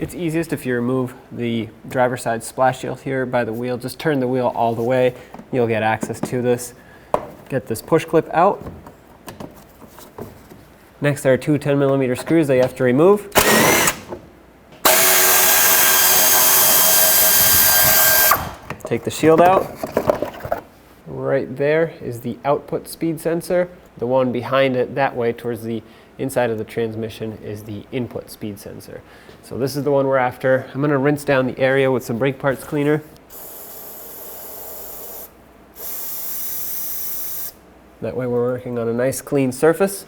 It's easiest if you remove the driver's side splash shield here by the wheel. Just turn the wheel all the way. You'll get access to this. Get this push clip out. Next, there are two 10mm screws that you have to remove. Take the shield out. Right there is the output speed sensor. The one behind it that way towards the inside of the transmission is the input speed sensor. So this is the one we're after. I'm going to rinse down the area with some brake parts cleaner. That way we're working on a nice clean surface.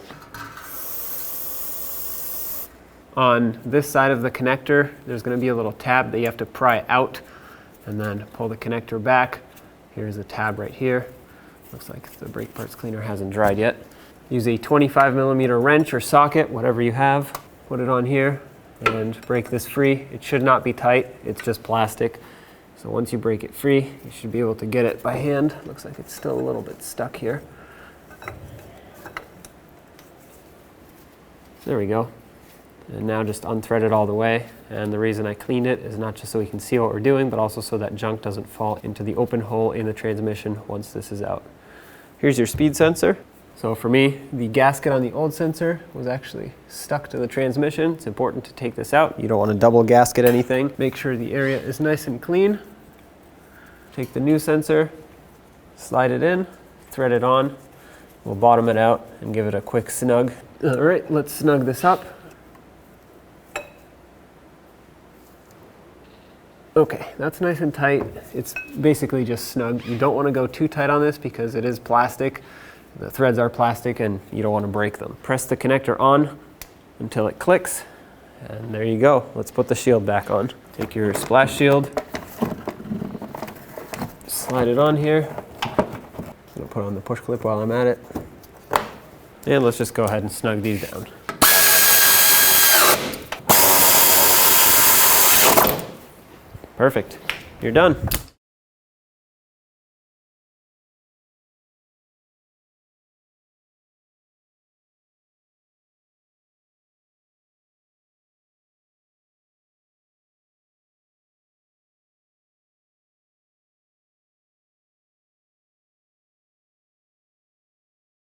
On this side of the connector, there's going to be a little tab that you have to pry out and then pull the connector back. Here's a tab right here. Looks like the brake parts cleaner hasn't dried yet. Use a 25mm wrench or socket, whatever you have. Put it on here and break this free. It should not be tight, it's just plastic. So once you break it free, you should be able to get it by hand. Looks like it's still a little bit stuck here. There we go. And now just unthread it all the way. And the reason I cleaned it is not just so we can see what we're doing, but also so that junk doesn't fall into the open hole in the transmission once this is out. Here's your speed sensor. So for me, the gasket on the old sensor was actually stuck to the transmission. It's important to take this out. You don't want to double gasket anything. Make sure the area is nice and clean. Take the new sensor, slide it in, thread it on. We'll bottom it out and give it a quick snug. All right, let's snug this up. Okay, that's nice and tight. It's basically just snug. You don't want to go too tight on this because it is plastic. The threads are plastic and you don't want to break them. Press the connector on until it clicks, and there you go. Let's put the shield back on. Take your splash shield, slide it on here. I'm gonna put on the push clip while I'm at it. And let's just go ahead and snug these down. Perfect. You're done.